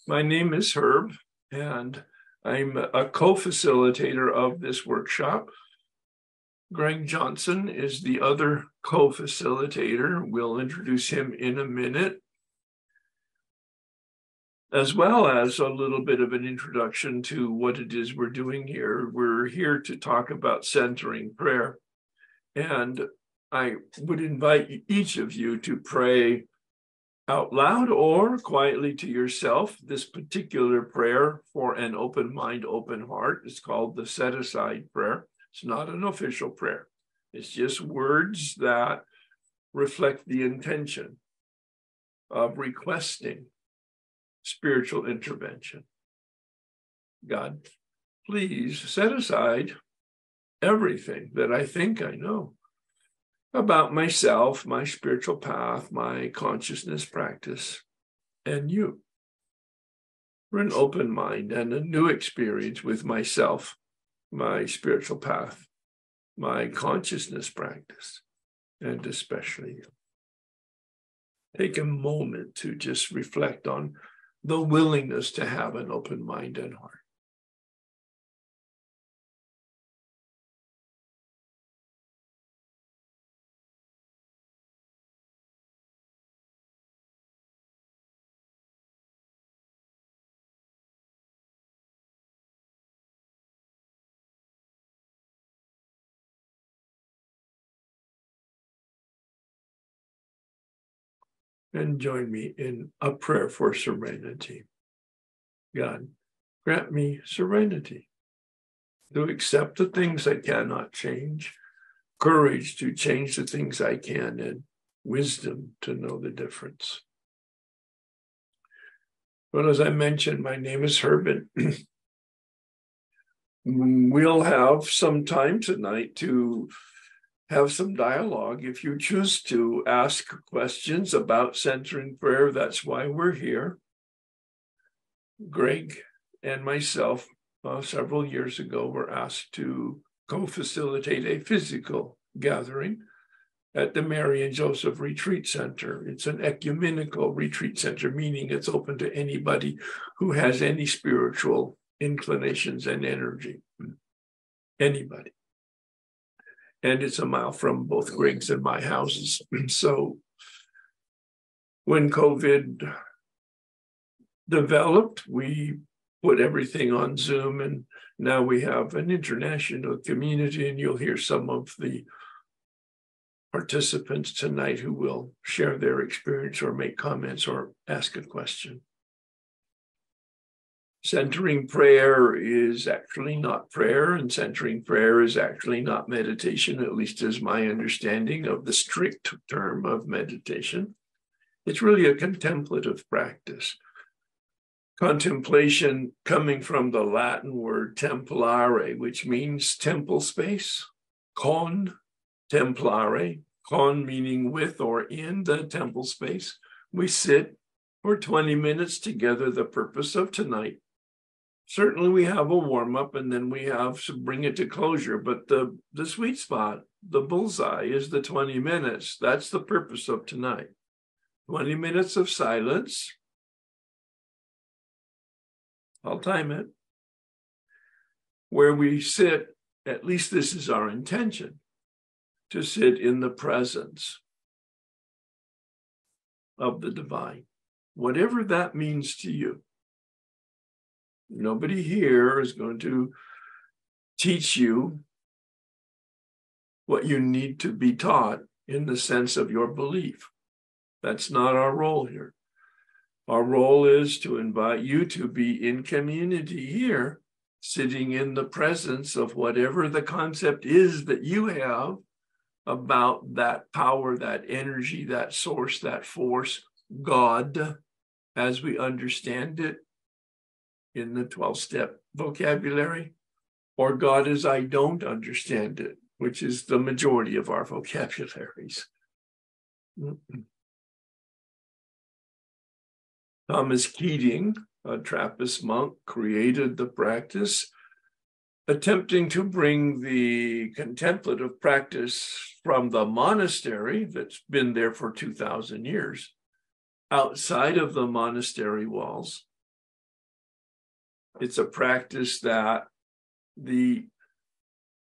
My name is Herb, and I'm a co-facilitator of this workshop. Greg Johnson is the other co-facilitator. We'll introduce him in a minute, as well as a little bit of an introduction to what it is we're doing here. We're here to talk about centering prayer. And I would invite each of you to pray out loud or quietly to yourself this particular prayer for an open mind, open heart. It's called the set aside prayer. It's not an official prayer. It's just words that reflect the intention of requesting spiritual intervention. God, please set aside everything that I think I know about myself, my spiritual path, my consciousness practice, and you, for an open mind and a new experience with myself, my spiritual path, my consciousness practice, and especially you. Take a moment to just reflect on the willingness to have an open mind and heart. And join me in a prayer for serenity. God, grant me serenity to accept the things I cannot change, courage to change the things I can, and wisdom to know the difference. Well, as I mentioned, my name is Herb. We'll have some time tonight to have some dialogue. If you choose to ask questions about centering prayer, that's why we're here. Greg and myself, several years ago, were asked to co-facilitate a physical gathering at the Mary and Joseph Retreat Center. It's an ecumenical retreat center, meaning it's open to anybody who has any spiritual inclinations and energy. Anybody. And it's a mile from both Greg's and my houses. So when COVID developed, we put everything on Zoom, and now we have an international community, and you'll hear some of the participants tonight who will share their experience or make comments or ask a question. Centering prayer is actually not prayer, and centering prayer is actually not meditation, at least as my understanding of the strict term of meditation. It's really a contemplative practice. Contemplation coming from the Latin word templare, which means temple space, contemplare, con meaning with or in the temple space. We sit for 20 minutes together, the purpose of tonight. Certainly we have a warm-up and then we have to bring it to closure, but the sweet spot, the bullseye, is the 20 minutes. That's the purpose of tonight. 20 minutes of silence. I'll time it. Where we sit, at least this is our intention, to sit in the presence of the divine, whatever that means to you. Nobody here is going to teach you what you need to be taught in the sense of your belief. That's not our role here. Our role is to invite you to be in community here, sitting in the presence of whatever the concept is that you have about that power, that energy, that source, that force, God, as we understand it in the 12-step vocabulary, or God as I don't understand it, which is the majority of our vocabularies. Thomas Keating, a Trappist monk, created the practice, attempting to bring the contemplative practice from the monastery that's been there for 2,000 years outside of the monastery walls It's a practice that the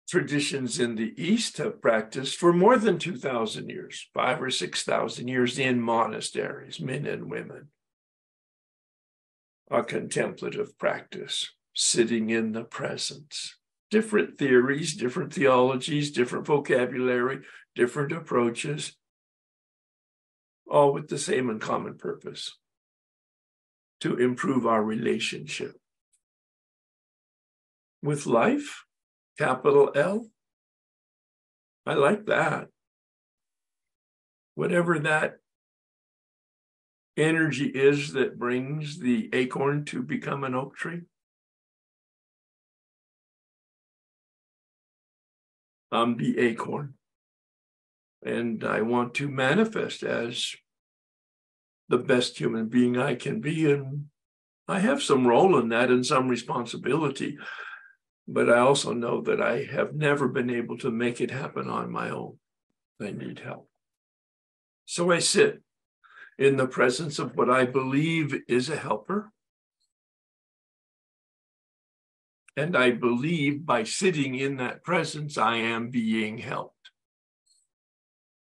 traditions in the East have practiced for more than 2,000 years, 5,000 or 6,000 years in monasteries, men and women. A contemplative practice, sitting in the presence. Different theories, different theologies, different vocabulary, different approaches, all with the same and common purpose: to improve our relationship with life, capital L. I like that. Whatever that energy is that brings the acorn to become an oak tree. I'm the acorn, and I want to manifest as the best human being I can be, and I have some role in that and some responsibility, but I also know that I have never been able to make it happen on my own. I need help. So I sit in the presence of what I believe is a helper. And I believe by sitting in that presence, I am being helped.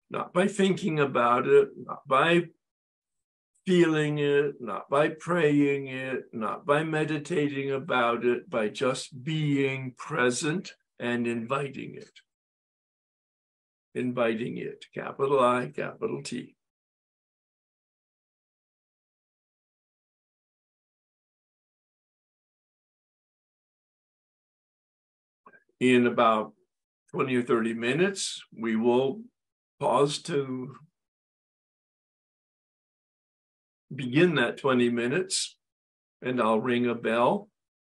Not by thinking about it, not by feeling it, not by praying it, not by meditating about it, by just being present and inviting it. Inviting it, capital I, capital T. In about 20 or 30 minutes, we will pause to begin that 20 minutes, and I'll ring a bell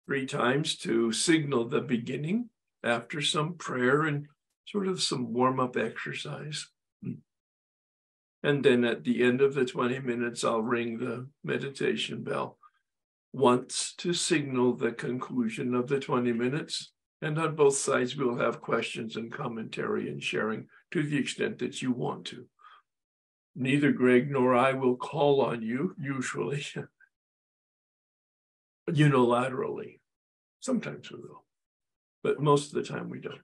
3 times to signal the beginning after some prayer and sort of some warm-up exercise. And then at the end of the 20 minutes, I'll ring the meditation bell once to signal the conclusion of the 20 minutes. And on both sides, we'll have questions and commentary and sharing to the extent that you want to. Neither Greg nor I will call on you, usually, unilaterally. Sometimes we will, but most of the time we don't.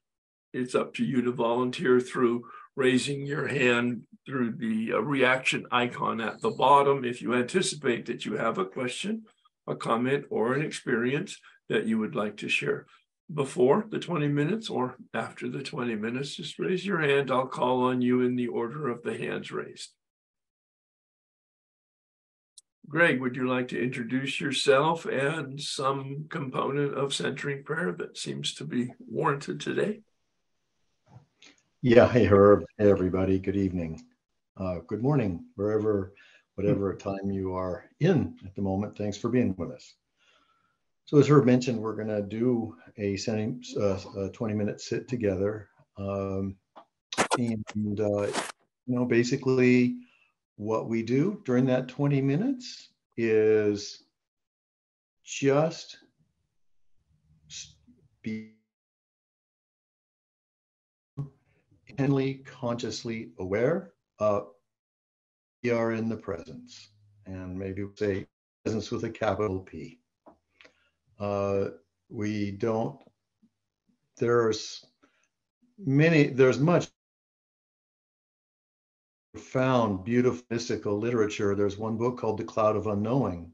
It's up to you to volunteer through raising your hand through the reaction icon at the bottom if you anticipate that you have a question, a comment, or an experience that you would like to share. Before the 20 minutes or after the 20 minutes, just raise your hand. I'll call on you in the order of the hands raised. Greg, would you like to introduce yourself and some component of centering prayer that seems to be warranted today? Yeah, hey Herb, hey everybody, good evening. Good morning, whatever time you are in at the moment. Thanks for being with us. So as Herb mentioned, we're going to do a 20-minute sit together. Basically what we do during that 20 minutes is just be intently, consciously aware. We are in the presence, and maybe say presence with a capital P. There's much profound, beautiful, mystical literature. There's one book called The Cloud of Unknowing,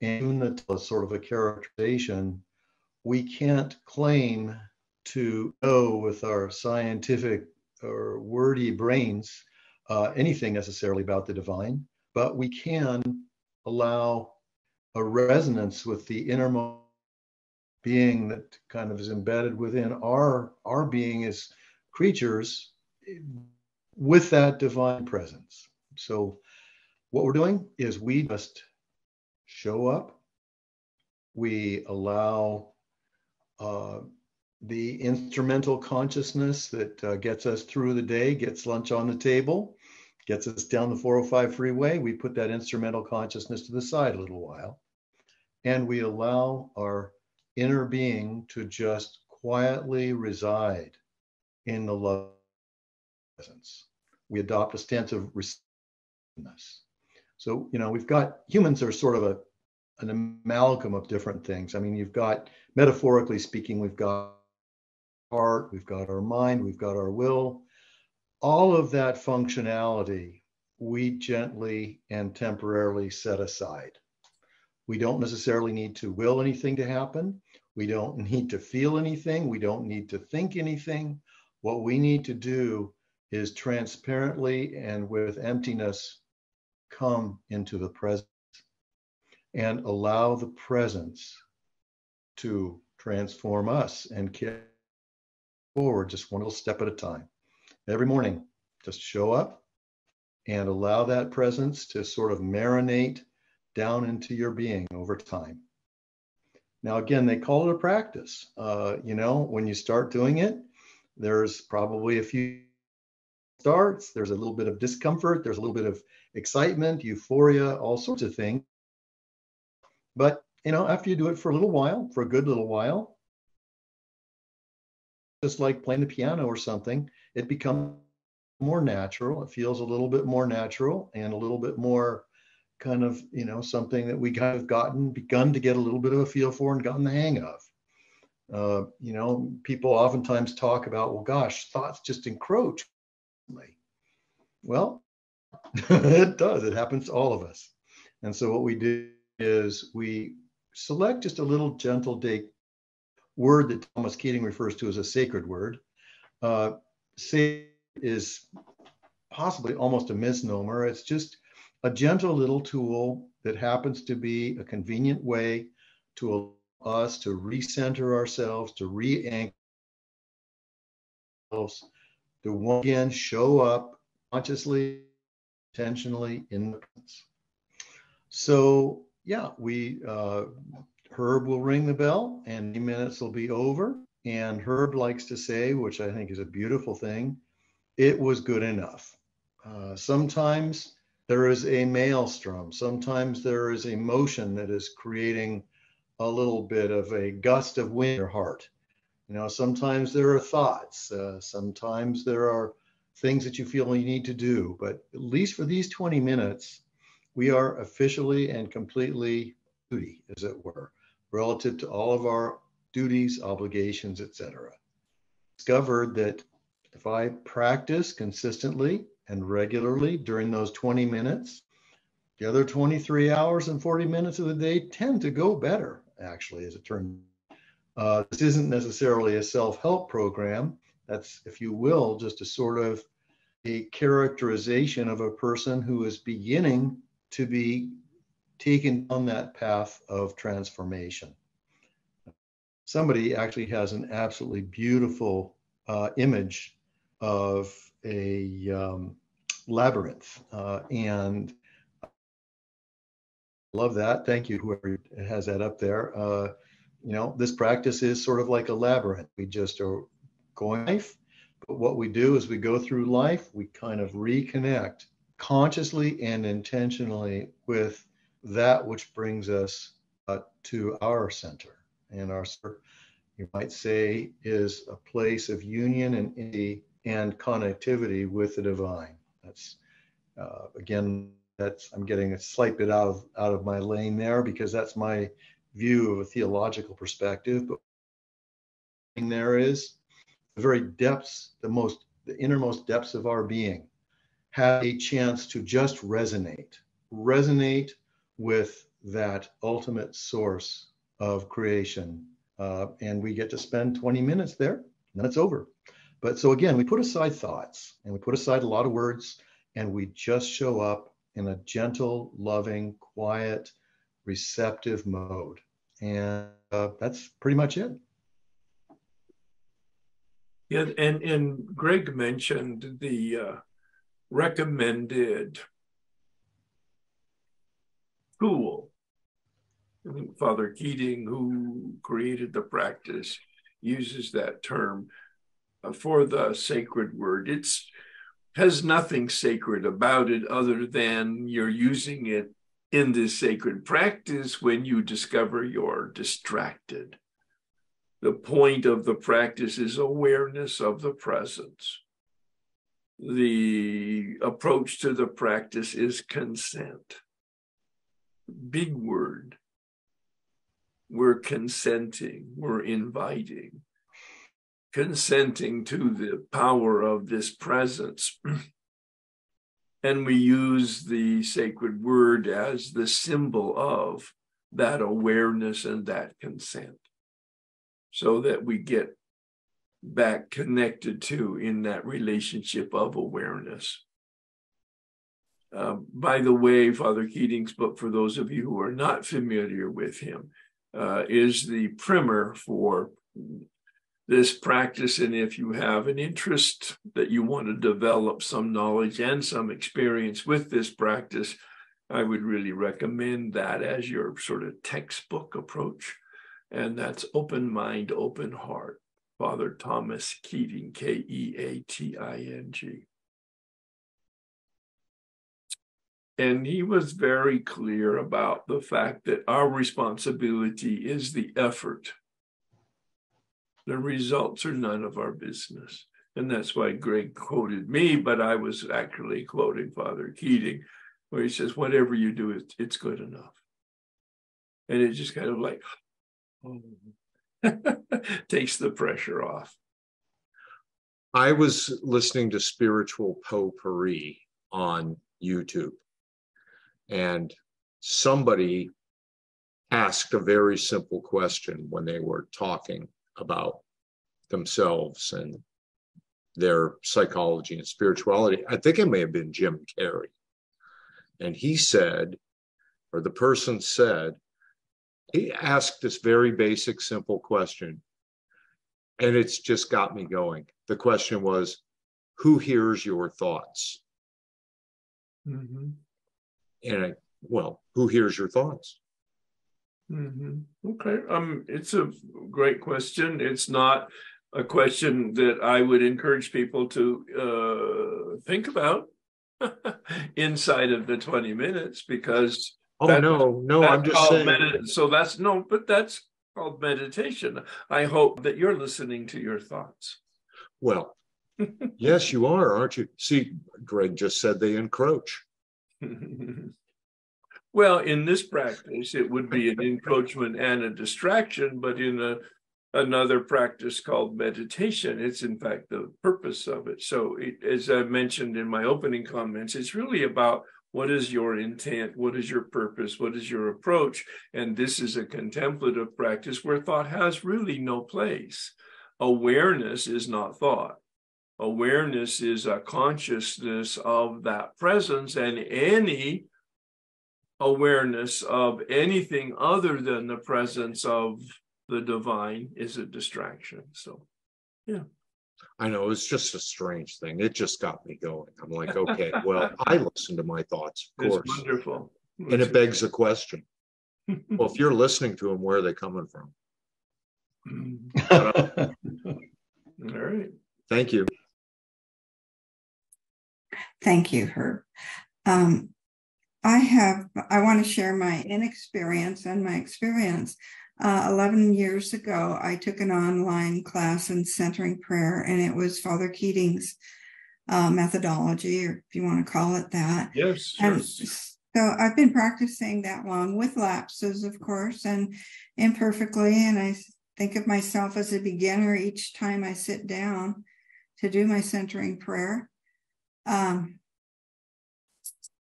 and that's sort of a characterization. We can't claim to know with our scientific or wordy brains anything necessarily about the divine, but we can allow a resonance with the innermost being that kind of is embedded within our being as creatures with that divine presence. So what we're doing is we just show up. We allow the instrumental consciousness that gets us through the day, gets lunch on the table, gets us down the 405 freeway. We put that instrumental consciousness to the side a little while, and we allow our inner being to just quietly reside in the love presence. We adopt a stance of receptiveness. So, we've got humans are sort of an amalgam of different things. I mean, you've got, metaphorically speaking, we've got heart, we've got our mind, we've got our will. All of that functionality we gently and temporarily set aside. We don't necessarily need to will anything to happen. We don't need to feel anything. We don't need to think anything. What we need to do is transparently and with emptiness come into the present and allow the presence to transform us and carry forward just one little step at a time. Every morning, just show up and allow that presence to sort of marinate down into your being over time. Now, again, they call it a practice. When you start doing it, there's probably a few starts, there's a little bit of discomfort, there's a little bit of excitement, euphoria, all sorts of things. But, after you do it for a little while, for a good little while, just like playing the piano or something, it becomes more natural. It feels a little bit more natural and a little bit more kind of, something that we kind of begun to get a little bit of a feel for and gotten the hang of. People oftentimes talk about, well, gosh, thoughts just encroach. Well, it does. It happens to all of us. And so what we do is we select just a little gentle word that Thomas Keating refers to as a sacred word. Sacred is possibly almost a misnomer. It's just a gentle little tool that happens to be a convenient way to allow us to recenter ourselves, to re-anchor ourselves, to once again show up consciously, intentionally in the presence. So yeah, Herb will ring the bell and 10 minutes will be over. And Herb likes to say, which I think is a beautiful thing, it was good enough. Sometimes there is a maelstrom. Sometimes there is a motion that is creating a little bit of a gust of wind in your heart. Sometimes there are thoughts. Sometimes there are things that you feel you need to do. But at least for these 20 minutes, we are officially and completely duty, as it were, relative to all of our duties, obligations, etc. Discovered that if I practice consistently and regularly during those 20 minutes, the other 23 hours and 40 minutes of the day tend to go better, actually, as it turns out. This isn't necessarily a self-help program. That's, if you will, just a sort of a characterization of a person who is beginning to be taken on that path of transformation. Somebody actually has an absolutely beautiful image of a labyrinth, and I love that. Thank you, whoever has that up there. This practice is sort of like a labyrinth. We just are going life, but what we do is we go through life, we kind of reconnect consciously and intentionally with that which brings us to our center. And our center, you might say, is a place of union and connectivity with the divine. That's I'm getting a slight bit out of my lane there, because that's my view of a theological perspective. But there is the very depths, the innermost depths of our being have a chance to just resonate with that ultimate source of creation. And we get to spend 20 minutes there, and then it's over. But so again, we put aside thoughts and we put aside a lot of words, and we just show up in a gentle, loving, quiet, receptive mode. And that's pretty much it. Yeah, and Greg mentioned the recommended tool. I think Father Keating, who created the practice, uses that term for the sacred word. It has nothing sacred about it other than you're using it in this sacred practice when you discover you're distracted. The point of the practice is awareness of the presence. The approach to the practice is consent. Big word. we're consenting, we're inviting, consenting to the power of this presence. And we use the sacred word as the symbol of that awareness and that consent, so that we get back connected to in that relationship of awareness. By the way, Father Keating's book, for those of you who are not familiar with him, is the primer for this practice. And if you have an interest that you want to develop some knowledge and some experience with this practice, I would really recommend that as your sort of textbook approach. And that's Open Mind, Open Heart, Father Thomas Keating, Keating. And he was very clear about the fact that our responsibility is the effort. The results are none of our business. And that's why Greg quoted me, but I was actually quoting Father Keating, where he says, whatever you do, it's good enough. And it just kind of like, takes the pressure off. I was listening to Spiritual Potpourri on YouTube, and somebody asked a very simple question when they were talking about themselves and their psychology and spirituality. I think it may have been Jim Carrey. And he said, or the person said, he asked this very basic, simple question, and it's just got me going. The question was, who hears your thoughts? Mm-hmm. And who hears your thoughts? Mm-hmm. Okay. It's a great question. It's not a question that I would encourage people to think about inside of the 20 minutes, because no, I'm just saying. But that's called meditation. I hope that you're listening to your thoughts. Well, yes, you are, aren't you? See, Greg just said they encroach. Well, in this practice, it would be an encroachment and a distraction, but in another practice called meditation, it's in fact the purpose of it. So as I mentioned in my opening comments, it's really about what is your intent, what is your purpose, what is your approach? And this is a contemplative practice where thought has really no place. Awareness is not thought. Awareness is a consciousness of that presence, and any awareness of anything other than the presence of the divine is a distraction. So, yeah. I know, it's just a strange thing. It just got me going. I'm like, okay, well, I listen to my thoughts, of course. It's wonderful. And it begs the question. Well, if you're listening to them, where are they coming from? All right. Thank you. Thank you, Herb. I want to share my inexperience and my experience. 11 years ago, I took an online class in centering prayer, and it was Father Keating's methodology, or if you want to call it that. Yes. And so I've been practicing that long, with lapses, of course, and imperfectly. And I think of myself as a beginner each time I sit down to do my centering prayer. I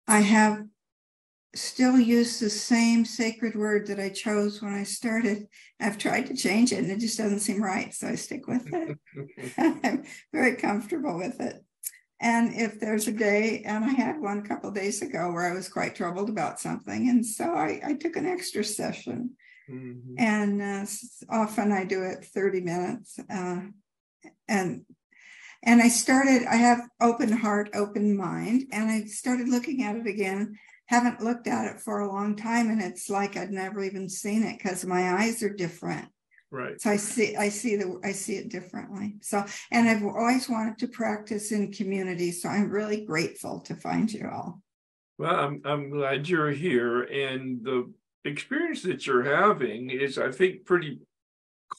have still use the same sacred word that I chose when I started. I've tried to change it and it just doesn't seem right, so I stick with it. I'm very comfortable with it. And if there's a day, and I had one a couple of days ago where I was quite troubled about something, and so I took an extra session. Mm-hmm. And often I do it 30 minutes. And I have open heart, open mind, and I started looking at it again. Haven't looked at it for a long time, and it's like I'd never even seen it because my eyes are different. Right. So I see it differently. So, and I've always wanted to practice in community. So I'm really grateful to find you all. Well, I'm glad you're here, and the experience that you're having is, I think, pretty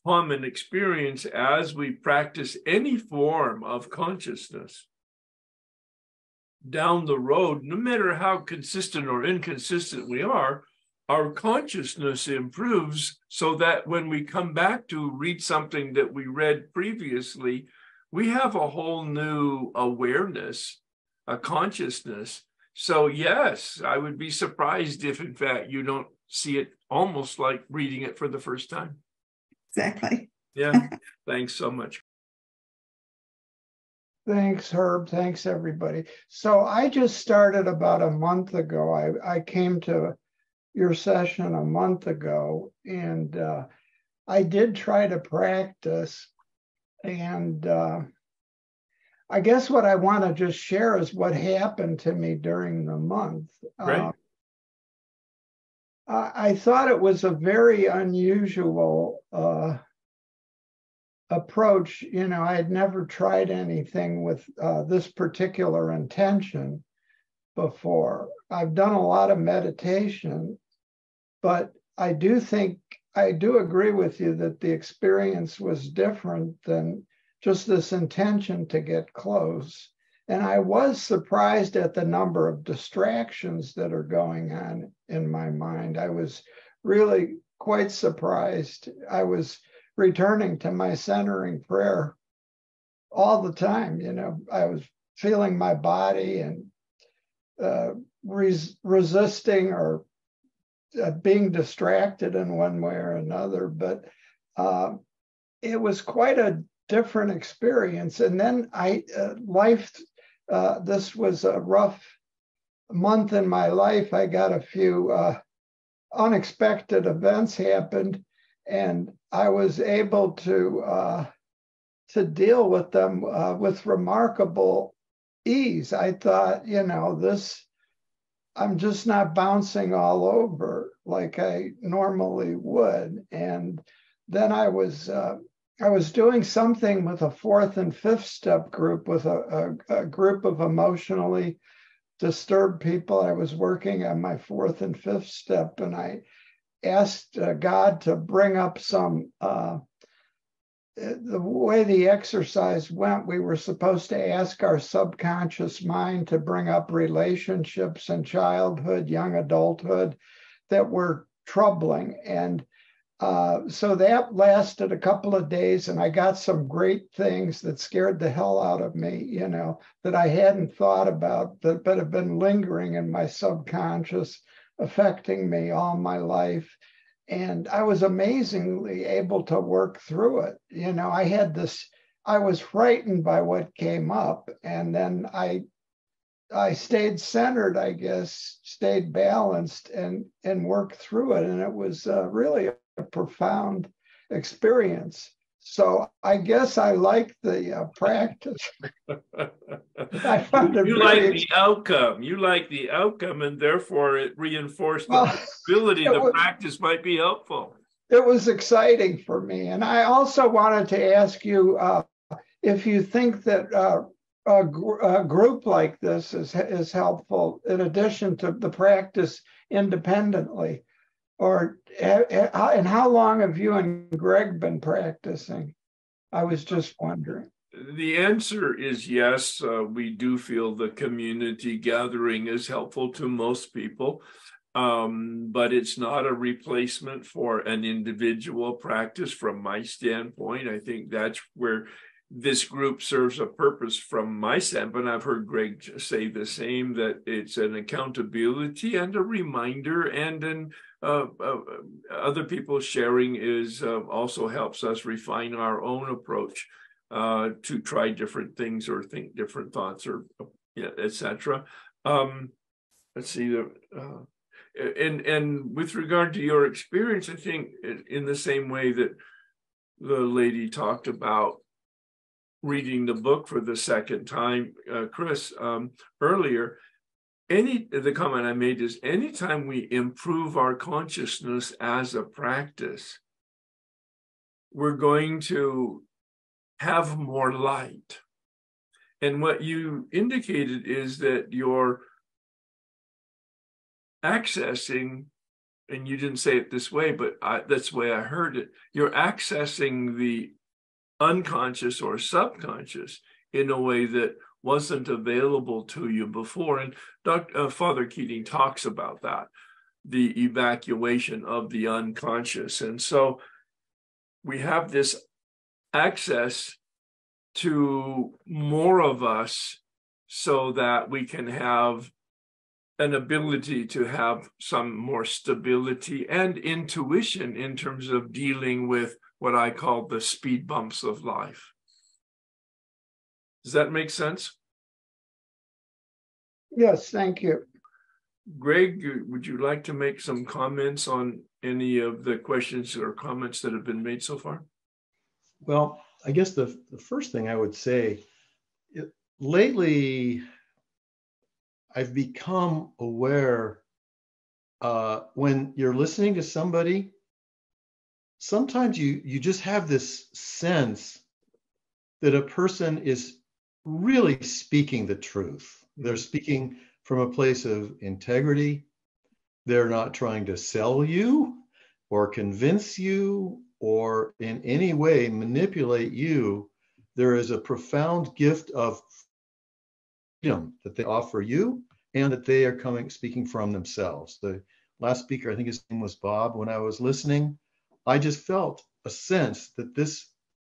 common experience as we practice any form of consciousness. Down the road, no matter how consistent or inconsistent we are, our consciousness improves so that when we come back to read something that we read previously, we have a whole new awareness, a consciousness. So yes, I would be surprised if in fact you don't see it almost like reading it for the first time. Exactly. Yeah, thanks so much. Thanks, Herb. Thanks, everybody. So I just started about a month ago. I came to your session a month ago, and I did try to practice. And I guess what I want to just share is what happened to me during the month. Right. I thought it was a very unusual approach. You know, I had never tried anything with this particular intention before. I've done a lot of meditation, but I do agree with you that the experience was different than just this intention to get close. And I was surprised at the number of distractions that are going on in my mind. I was really quite surprised. I was returning to my centering prayer all the time. You know, I was feeling my body and resisting or being distracted in one way or another. But it was quite a different experience. And then this was a rough month in my life. I got a few unexpected events happened, and I was able to deal with them with remarkable ease. I thought, you know, I'm just not bouncing all over like I normally would. And then I was doing something with a 4th and 5th step group with a group of emotionally disturbed people. I was working on my 4th and 5th step, and I asked God to bring up some, the way the exercise went, we were supposed to ask our subconscious mind to bring up relationships in childhood, young adulthood that were troubling. And so that lasted a couple of days, and I got some great things that scared the hell out of me, you know, that I hadn't thought about, but have been lingering in my subconscious, affecting me all my life. And I was amazingly able to work through it. You know, I was frightened by what came up, and then I stayed centered, I guess, stayed balanced and worked through it. And it was really a profound experience. So I guess I like the practice. I found it you like the outcome. You like the outcome, and therefore it reinforced the possibility the practice might be helpful. It was exciting for me. And I also wanted to ask you if you think that a group like this is helpful in addition to the practice independently. And how long have you and Greg been practicing? I was just wondering. The answer is yes. We do feel the community gathering is helpful to most people, but it's not a replacement for an individual practice from my standpoint. I think that's where this group serves a purpose from my standpoint. I've heard Greg say the same, that it's an accountability and a reminder, and an other people sharing is also helps us refine our own approach to try different things or think different thoughts or etc. Let's see, and with regard to your experience, I think in the same way that the lady talked about reading the book for the second time, Chris, earlier, the comment I made is anytime we improve our consciousness as a practice, we're going to have more light. And what you indicated is that you're accessing, and you didn't say it this way, but that's the way I heard it, you're accessing the unconscious or subconscious in a way that wasn't available to you before. And Father Keating talks about that. the evacuation of the unconscious. And so we have this access to more of us so that we can have an ability to have some more stability and intuition in terms of dealing with what I call the speed bumps of life. Does that make sense? Yes, thank you. Greg, would you like to make some comments on any of the questions or comments that have been made so far? Well, I guess the first thing I would say, lately, I've become aware when you're listening to somebody, sometimes you just have this sense that a person is really speaking the truth. They're speaking from a place of integrity. They're not trying to sell you or convince you or in any way manipulate you. There is a profound gift of freedom that they offer you and that they are speaking from themselves. The last speaker, I think his name was Bob, when I was listening, I just felt a sense that this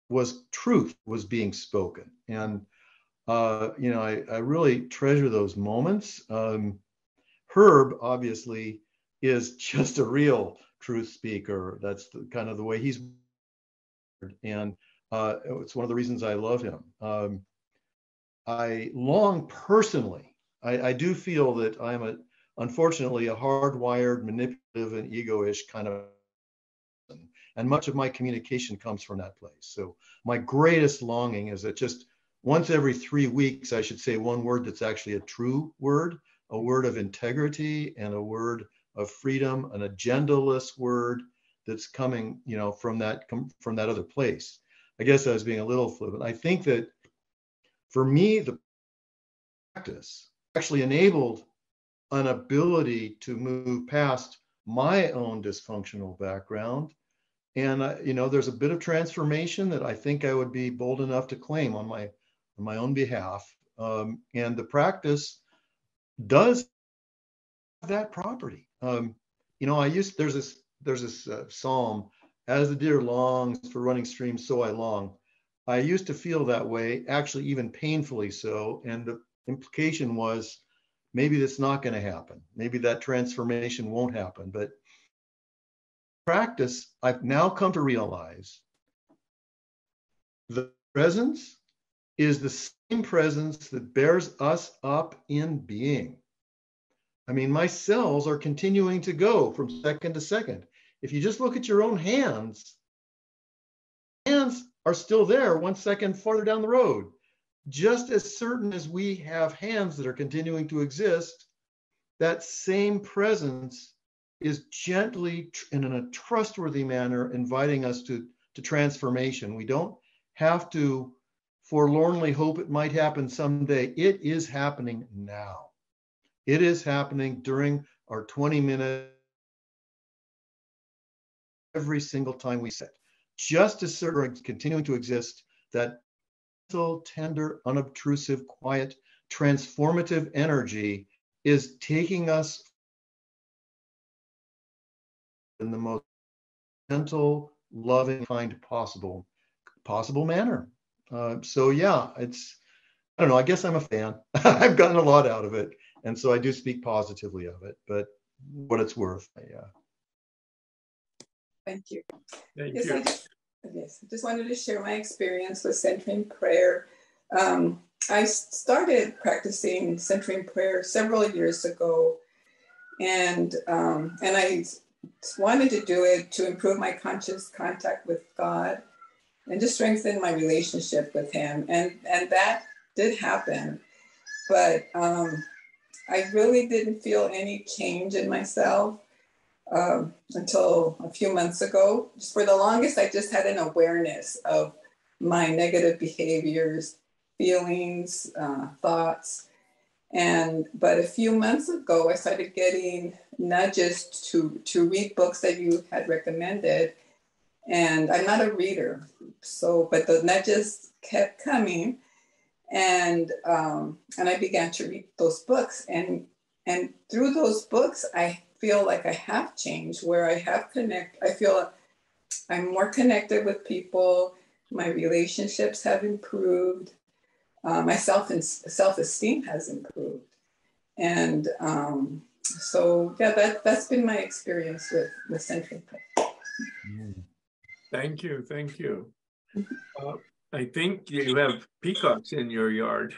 was truth was being spoken. And I really treasure those moments. Herb obviously is just a real truth speaker. That's kind of the way he's, and it's one of the reasons I love him. I long personally, I do feel that I'm unfortunately a hardwired, manipulative, and egoish kind of person. And much of my communication comes from that place. So my greatest longing is that just once every 3 weeks, I should say one word that's actually a true word, a word of integrity and a word of freedom, an agendaless word that's coming, from that other place. I guess I was being a little flippant. I think that for me, the practice actually enabled an ability to move past my own dysfunctional background. And, there's a bit of transformation that I think I would be bold enough to claim on my own behalf. And the practice does have that property. There's this psalm, as the deer longs for running streams, so I long. I used to feel that way, actually even painfully so. And the implication was maybe that's not going to happen. Maybe that transformation won't happen. But practice, I've now come to realize the presence is the same presence that bears us up in being. I mean, my cells are continuing to go from second to second. If you just look at your own hands are still there 1 second farther down the road. Just as certain as we have hands that are continuing to exist, that same presence is gently and in a trustworthy manner inviting us to transformation. We don't have to forlornly hope it might happen someday. It is happening now. It is happening during our 20-minute every single time we sit. Just as certain continuing to exist, that gentle, tender, unobtrusive, quiet, transformative energy is taking us in the most gentle, loving, kind possible manner. So yeah, I don't know, I guess I'm a fan. I've gotten a lot out of it. And so I do speak positively of it, but what it's worth. Yeah. Thank you. Thank yes, you. I just wanted to share my experience with centering prayer. I started practicing centering prayer several years ago, and I wanted to do it to improve my conscious contact with God and to strengthen my relationship with Him, and that did happen, but I really didn't feel any change in myself until a few months ago. Just for the longest, I just had an awareness of my negative behaviors, feelings, thoughts. But a few months ago, I started getting nudges to read books that you had recommended. And I'm not a reader, but the nudges kept coming. And I began to read those books. And through those books, I feel like I have changed, where I feel I'm more connected with people. My relationships have improved. My self-esteem has improved. And so, yeah, that's been my experience with centering prayer. Thank you. Thank you. I think you have peacocks in your yard.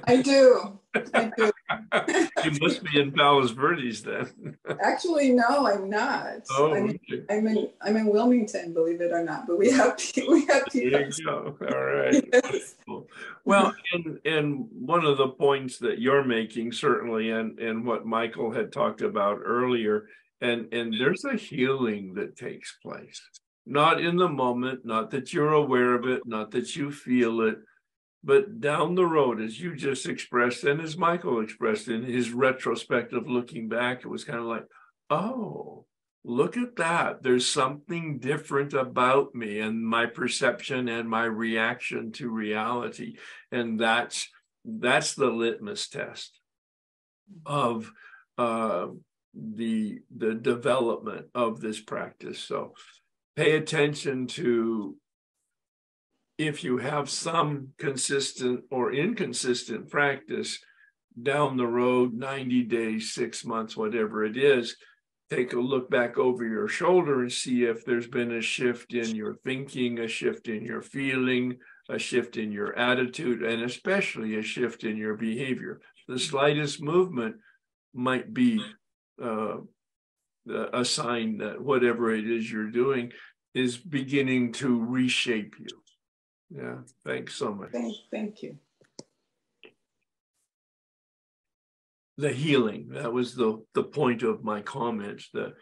I do. You must be in Palos Verdes then. Actually, no, I'm not. Oh, okay. I'm in Wilmington, believe it or not, but we have peacocks. There you go. All right. Yes. Well, and one of the points that you're making, certainly, and what Michael had talked about earlier, and there's a healing that takes place. Not in the moment, not that you're aware of it, not that you feel it, but down the road, as you just expressed, and as Michael expressed in his retrospective looking back, it was kind of like, oh, look at that. There's something different about me and my perception and my reaction to reality. And that's the litmus test of the development of this practice. So pay attention to, if you have some consistent or inconsistent practice down the road, 90 days, 6 months, whatever it is, take a look back over your shoulder and see if there's been a shift in your thinking, a shift in your feeling, a shift in your attitude, and especially a shift in your behavior. The slightest movement might be a sign that whatever it is you're doing is beginning to reshape you. Yeah, thanks so much. Thank you. The healing, that was the point of my comments. That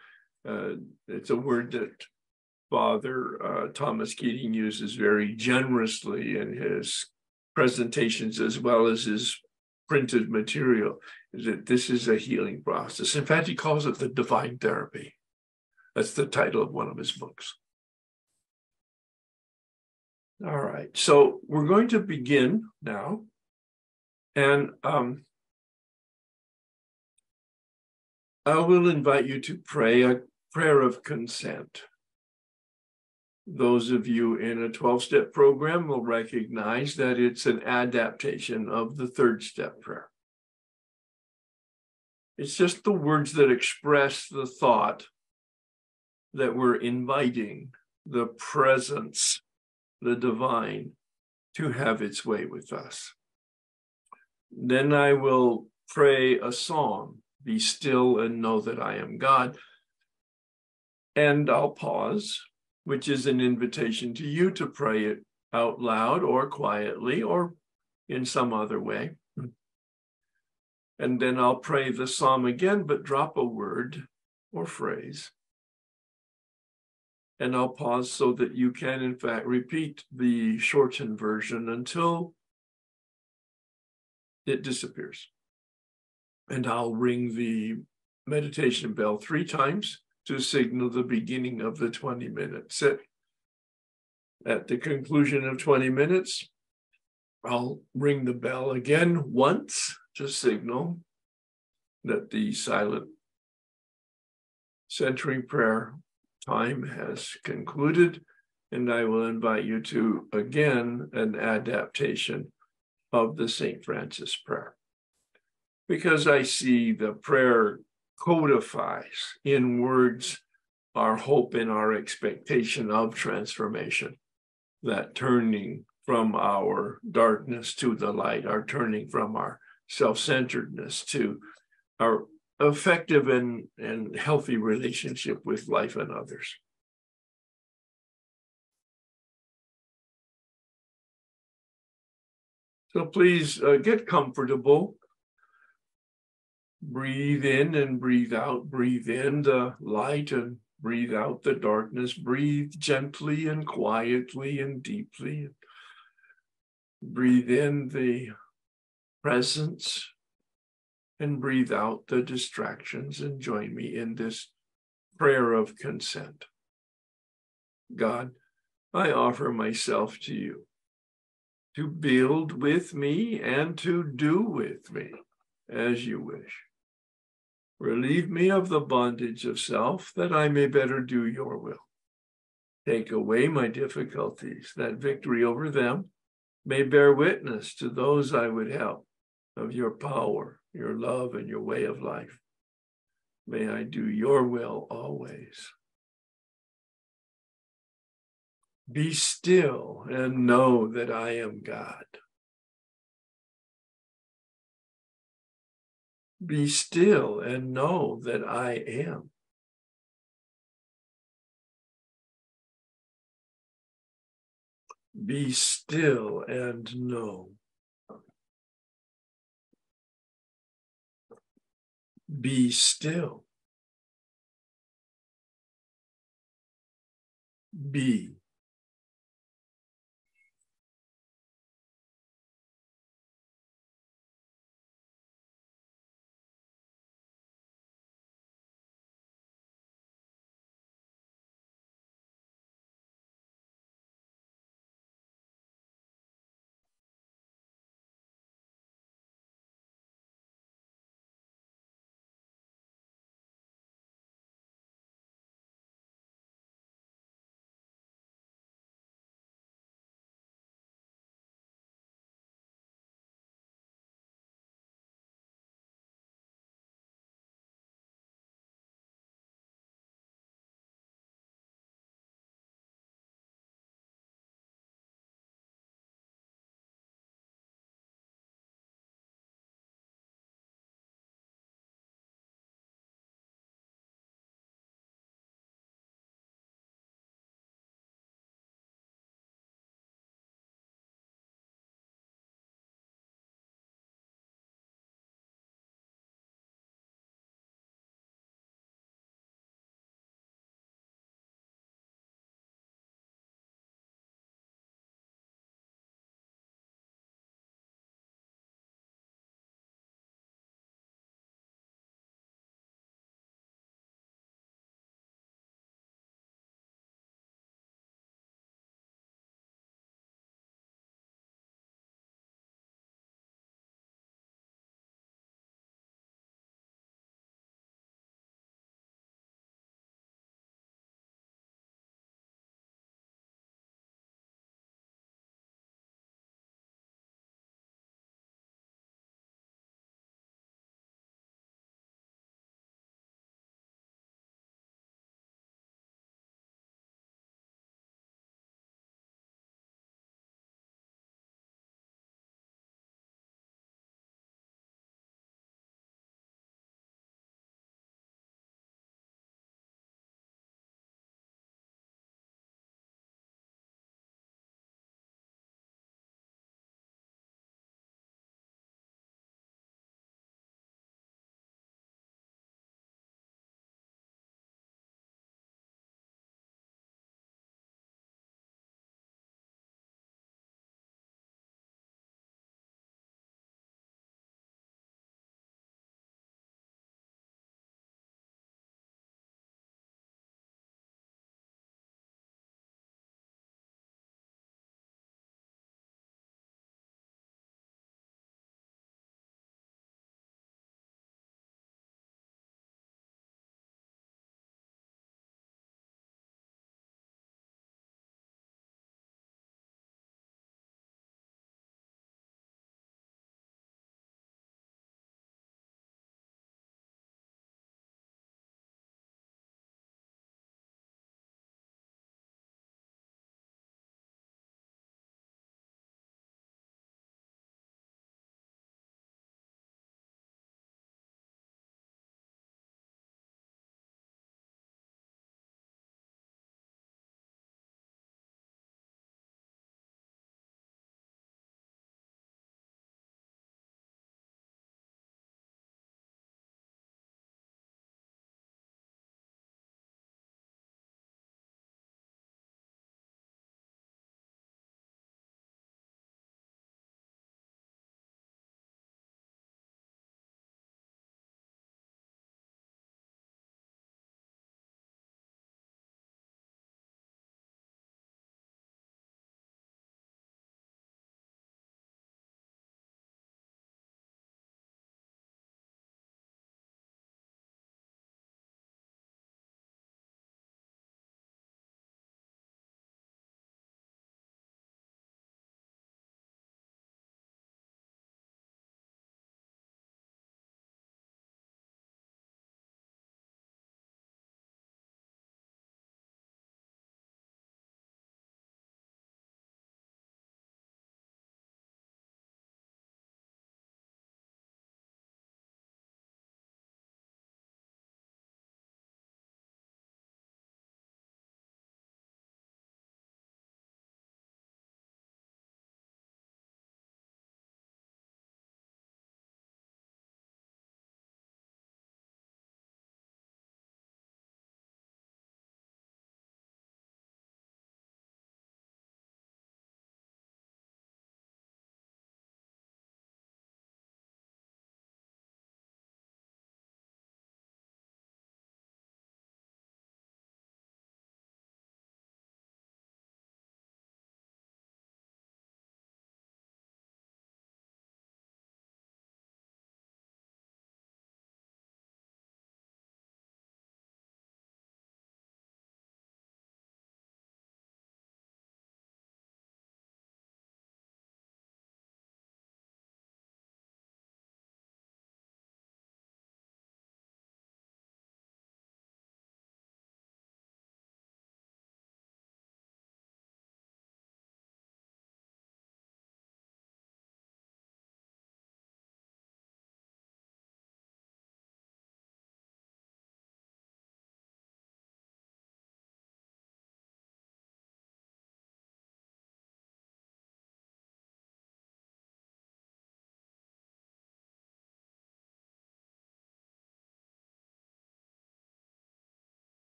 it's a word that Father Thomas Keating uses very generously in his presentations as well as his printed material, is that this is a healing process. In fact, he calls it the divine therapy. That's the title of one of his books. All right, so we're going to begin now. And I will invite you to pray a prayer of consent. Those of you in a 12-step program will recognize that it's an adaptation of the 3rd-step prayer. It's just the words that express the thought that we're inviting the presence, the divine, to have its way with us. Then I will pray a song, Be Still and Know That I Am God. And I'll pause, which is an invitation to you to pray it out loud or quietly or in some other way. And then I'll pray the psalm again, but drop a word or phrase. And I'll pause so that you can, in fact, repeat the shortened version until it disappears. And I'll ring the meditation bell 3 times to signal the beginning of the 20-minute set. At the conclusion of 20 minutes, I'll ring the bell again once to signal that the silent centering prayer time has concluded, and I will invite you to, again, an adaptation of the St. Francis prayer. Because I see the prayer codifies in words our hope and our expectation of transformation, that turning from our darkness to the light, our turning from our self-centeredness to our effective and healthy relationship with life and others. So please get comfortable. Breathe in and breathe out. Breathe in the light and breathe out the darkness. Breathe gently and quietly and deeply. Breathe in the presence and breathe out the distractions, and join me in this prayer of consent. God, I offer myself to you to build with me and to do with me as you wish. Relieve me of the bondage of self, that I may better do your will. Take away my difficulties, that victory over them may bear witness to those I would help of your power, your love, and your way of life. May I do your will always. Be still and know that I am God. Be still and know that I am. Be still and know. Be still. Be.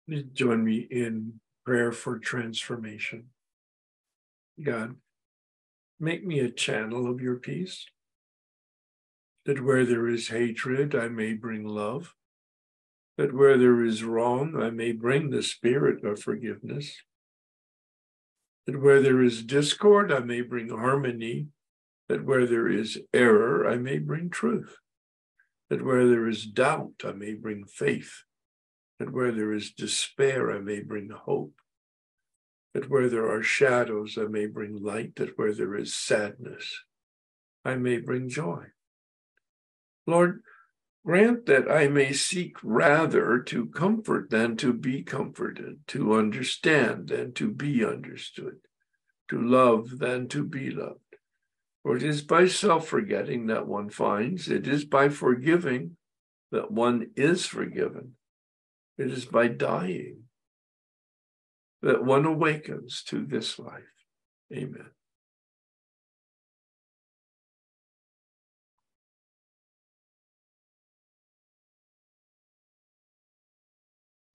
Please join me in prayer for transformation. God, make me a channel of your peace, that where there is hatred, I may bring love, that where there is wrong, I may bring the spirit of forgiveness, that where there is discord, I may bring harmony, that where there is error, I may bring truth, that where there is doubt, I may bring faith, that where there is despair, I may bring hope, that where there are shadows, I may bring light, that where there is sadness, I may bring joy. Lord, grant that I may seek rather to comfort than to be comforted, to understand than to be understood, to love than to be loved. For it is by self-forgetting that one finds, it is by forgiving that one is forgiven. It is by dying that one awakens to this life. Amen.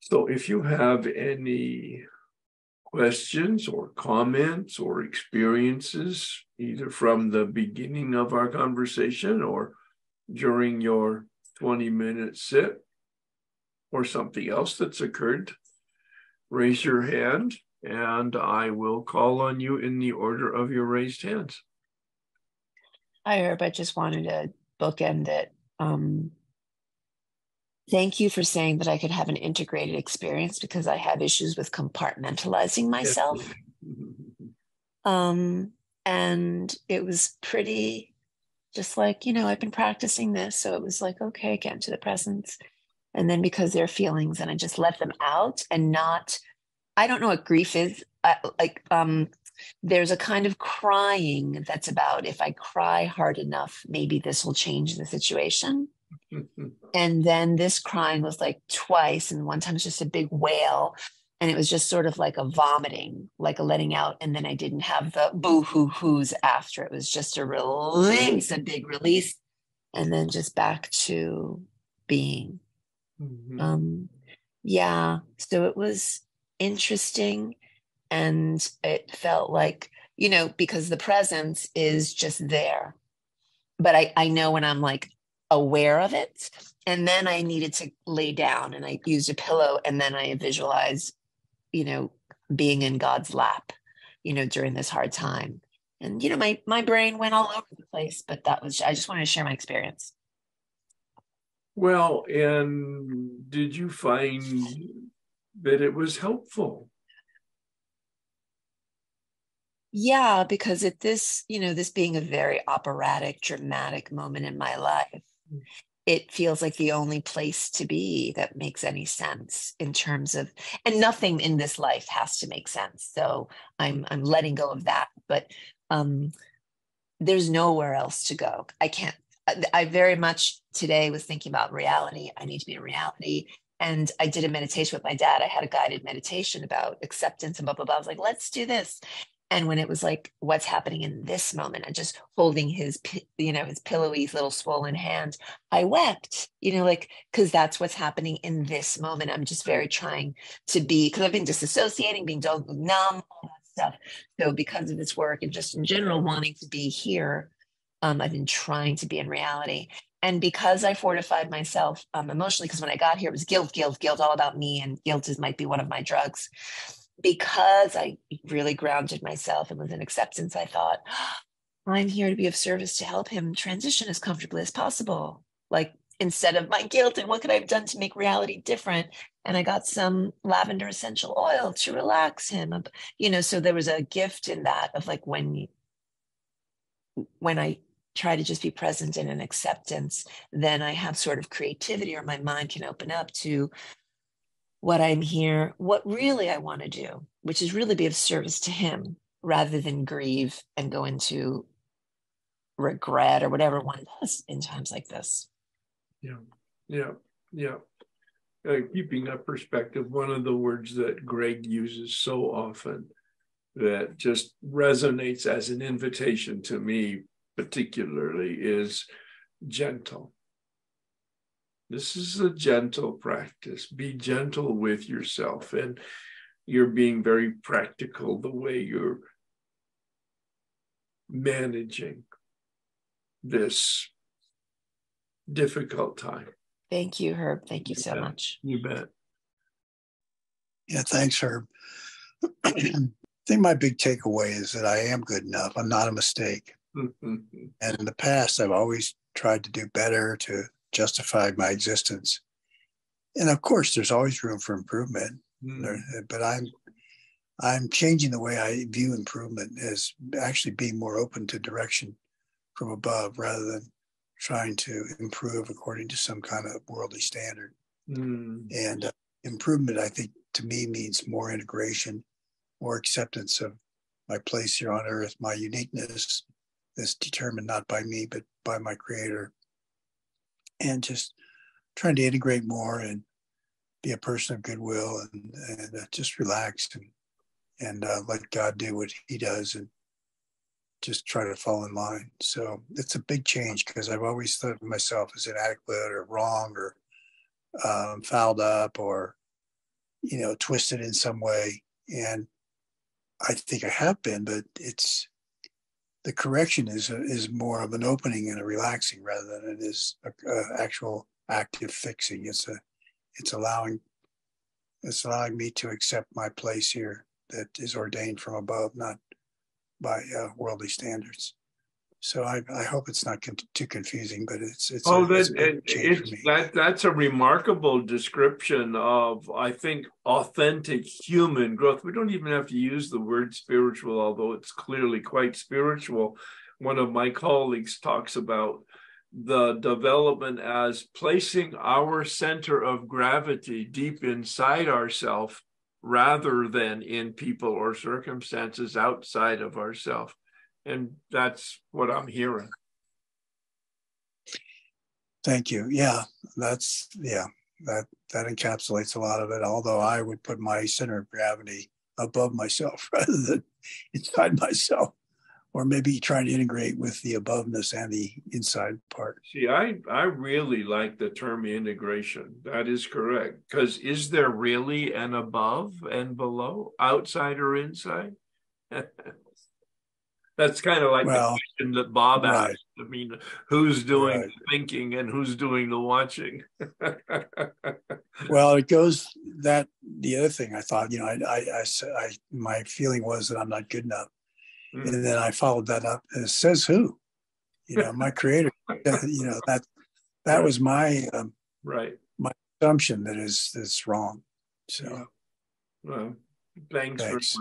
So if you have any questions or comments or experiences, either from the beginning of our conversation or during your 20-minute sit, or something else that's occurred, raise your hand and I will call on you in the order of your raised hands. Hi, Herb. I just wanted to bookend it. Thank you for saying that I could have an integrated experience, because I have issues with compartmentalizing myself. Yes. And it was pretty just like, I've been practicing this. So it was like, okay, get into the presence. And then because they're feelings and I just let them out and not, I don't know what grief is. There's a kind of crying that's about, if I cry hard enough, maybe this will change the situation. And then this crying was like twice, and one time it's just a big wail, and it was just sort of like a vomiting, like a letting out. And then I didn't have the boo-hoo-hoos after. It was just a release, a big release, and then just back to being. Yeah, so it was interesting, and it felt like, because the presence is just there, but I know when I'm like aware of it, and then I needed to lay down and I used a pillow, and then I visualized, being in God's lap, during this hard time. And, my brain went all over the place, but I just wanted to share my experience. Well, and did you find that it was helpful? Yeah, because at this, this being a very operatic, dramatic moment in my life, it feels like the only place to be that makes any sense in terms of, and nothing in this life has to make sense. So I'm letting go of that, but there's nowhere else to go. I very much today was thinking about reality. I need to be in reality. And I did a meditation with my dad. I had a guided meditation about acceptance and blah, blah, blah. I was like, let's do this. And when it was like, what's happening in this moment, and just holding his pillowy little swollen hand, I wept, because that's what's happening in this moment. I'm just very trying to be, because I've been disassociating, being numb, all that stuff. So because of this work and just in general wanting to be here, I've been trying to be in reality. And because I fortified myself emotionally, because when I got here, it was guilt, all about me. And guilt might be one of my drugs. Because I really grounded myself and was in acceptance, I thought, I'm here to be of service to help him transition as comfortably as possible. Like, instead of my guilt and what could I have done to make reality different? And I got some lavender essential oil to relax him. So there was a gift in that of like, when I try to just be present in an acceptance, then I have sort of creativity, or my mind can open up to what I'm here, what really I want to do, which is really be of service to him rather than grieve and go into regret or whatever one does in times like this. Yeah. Keeping that perspective, one of the words that Greg uses so often that just resonates as an invitation to me particularly is gentle. This is a gentle practice. Be gentle with yourself. And you're being very practical the way you're managing this difficult time. Thank you, Herb. Thank you so bet. much. You bet. Yeah, thanks, Herb. I think my big takeaway is that I am good enough. I'm not a mistake. And in the past, I've always tried to do better to justify my existence. And of course, there's always room for improvement. But I'm changing the way I view improvement as actually being more open to direction from above rather than trying to improve according to some kind of worldly standard. And improvement, I think, to me means more integration, more acceptance of my place here on earth, my uniqueness that's determined not by me, but by my creator. And just trying to integrate more and be a person of goodwill and just relax and let God do what he does and just try to fall in line. So it's a big change because I've always thought of myself as inadequate or wrong or fouled up or, twisted in some way. And I think I have been, but it's the correction is more of an opening and a relaxing rather than it is a actual active fixing. It's allowing me to accept my place here that is ordained from above, not by worldly standards. So I hope it's not too confusing, but it's a big change for me. That's a remarkable description of, I think, authentic human growth. We don't even have to use the word spiritual, although it's clearly quite spiritual. One of my colleagues talks about the development as placing our center of gravity deep inside ourselves rather than in people or circumstances outside of ourselves. And that's what I'm hearing. Thank you. Yeah, that encapsulates a lot of it. Although I would put my center of gravity above myself rather than inside myself, or maybe trying to integrate with the aboveness and the inside part. See, I really like the term integration. That is correct. Because is there really an above and below, outside or inside? That's kind of like the question that Bob asked. I mean, who's doing the thinking and who's doing the watching? Well, it goes that the other thing I thought, my feeling was that I'm not good enough. And then I followed that up. And it says who? My creator. That was my my assumption that's wrong. So, well, thanks very much.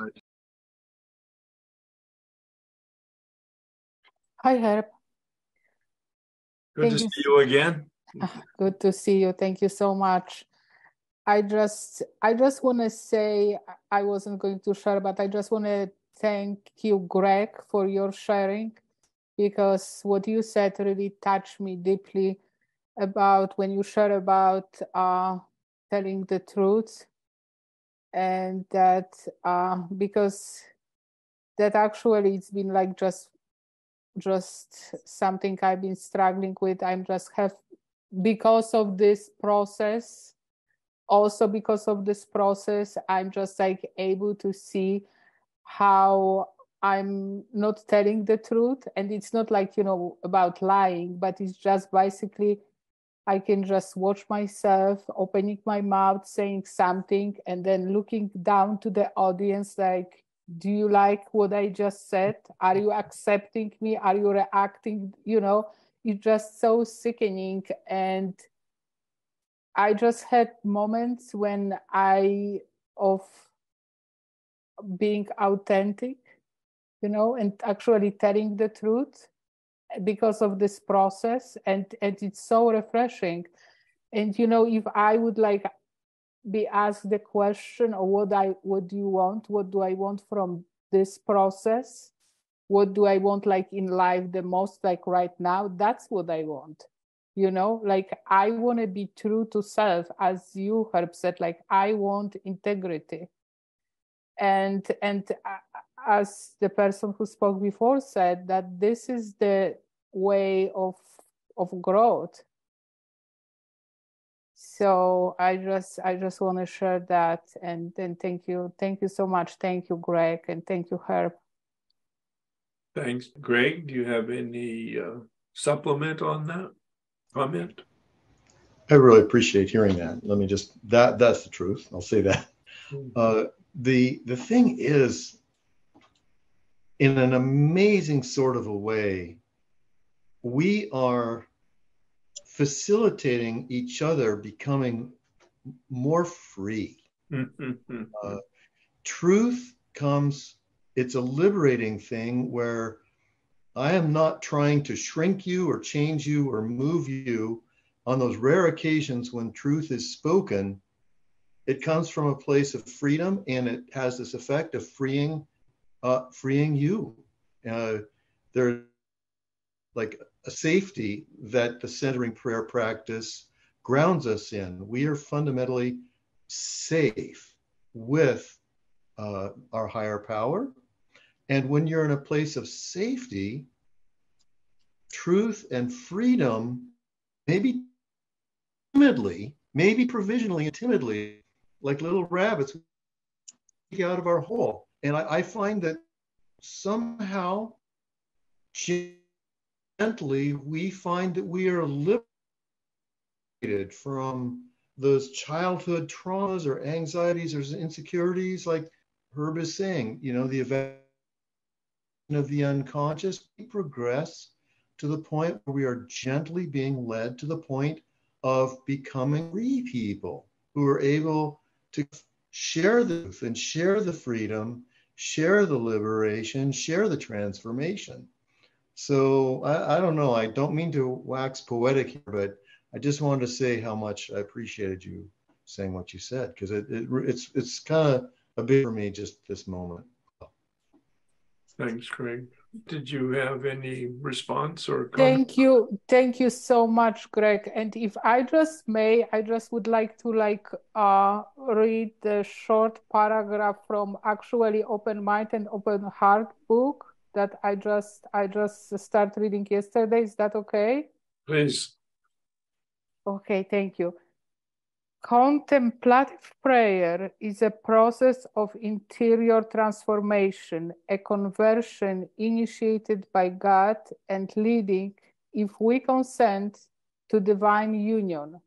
Hi, Herb. Good to see you again. Good to see you. Thank you so much. I just want to say, I wasn't going to share, but I just want to thank you, Greg, for your sharing, because what you said really touched me deeply about when you share about telling the truth, and that because that actually it's been like just something I've been struggling with. I'm just because of this process, I'm just like able to see how I'm not telling the truth. And it's not like, about lying, but it's just basically, I can just watch myself opening my mouth, saying something, and then looking down to the audience like, do you like what I just said? Are you accepting me? Are you reacting? It's just so sickening. And I just had moments when of being authentic, and actually telling the truth because of this process. And it's so refreshing. And, if I would be asked the question, or what do you want? What do I want from this process? What do I want in life the most, right now? That's what I want. I want to be true to self, as you, Herb, said, I want integrity. And as the person who spoke before said, that this is the way of growth. So I just want to share that, and then thank you so much. Thank you, Greg, and thank you, Herb. Thanks, Greg. Do you have any supplement on that comment? I really appreciate hearing that. Let me just, that's the truth. I'll say that. The thing is, in an amazing sort of a way, we are facilitating each other becoming more free. Truth comes, it's a liberating thing where I am not trying to shrink you or change you or move you. On those rare occasions when truth is spoken, it comes from a place of freedom, and it has this effect of freeing you. There's like a safety that the centering prayer practice grounds us in. We are fundamentally safe with our higher power. And when you're in a place of safety, truth and freedom, maybe timidly, maybe provisionally and timidly, like little rabbits out of our hole. And I find that somehow gently we find that we are liberated from those childhood traumas or anxieties or insecurities, like Herb is saying, the event of the unconscious. We progress to the point where we are gently being led to the point of becoming free people who are able to share the truth and share the freedom, share the liberation, share the transformation. So I don't know, I don't mean to wax poetic here, but I just wanted to say how much I appreciated you saying what you said, because it's kind of a bit for me just this moment. Thanks, Craig. Did you have any response or comment? Thank you so much, Greg. And if I just may, I just would like to read the short paragraph from actually Open Mind and Open Heart book that I just started reading yesterday. Is that okay? Please. Okay, thank you. Contemplative prayer is a process of interior transformation, a conversion initiated by God and leading, if we consent, to divine union.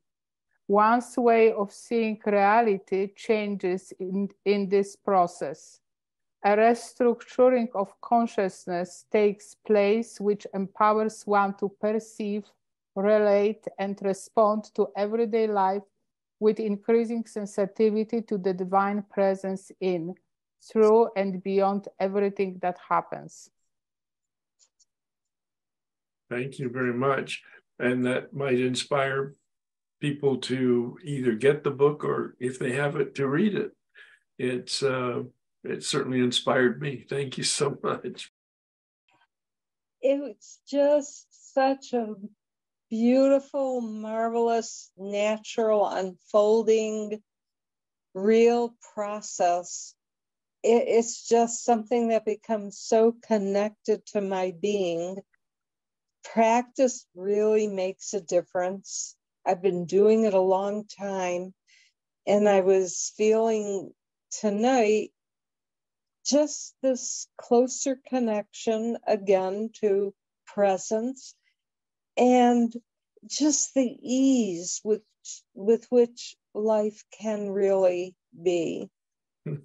One's way of seeing reality changes in this process. A restructuring of consciousness takes place, which empowers one to perceive, relate, and respond to everyday life with increasing sensitivity to the divine presence in, through, and beyond everything that happens. Thank you very much. And that might inspire people to either get the book or, if they have it, to read it. It certainly inspired me. Thank you so much. It's just such a beautiful, marvelous, natural, unfolding, real process. It's just something that becomes so connected to my being. Practice really makes a difference. I've been doing it a long time, and I was feeling tonight just this closer connection again to presence, and just the ease with which life can really be.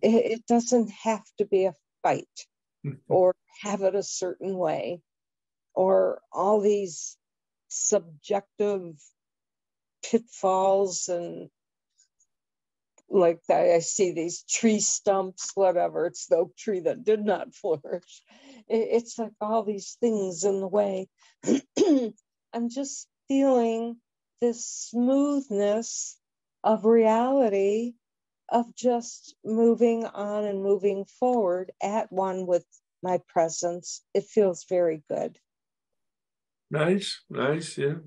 It doesn't have to be a fight or have it a certain way, or all these subjective pitfalls, and like I see these tree stumps, whatever, it's the oak tree that did not flourish. It's like all these things in the way. I'm just feeling this smoothness of reality, of just moving on and moving forward at one with my presence. It feels very good. Nice, yeah.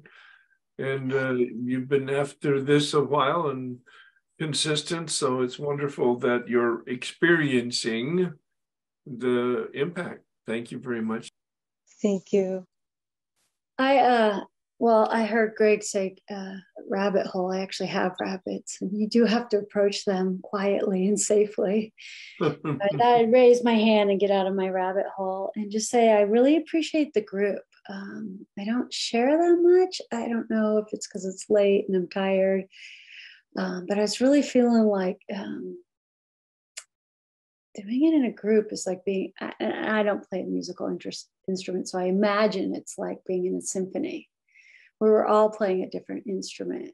And you've been after this a while and consistent, so it's wonderful that you're experiencing the impact. Thank you very much. Thank you. I Well, I heard Greg say rabbit hole. I actually have rabbits, and you do have to approach them quietly and safely. I thought I'd raise my hand and get out of my rabbit hole and just say, I really appreciate the group. I don't share that much. I don't know if it's because it's late and I'm tired, but I was really feeling like doing it in a group is like being, I don't play a musical instrument, so I imagine it's like being in a symphony where we're all playing a different instrument,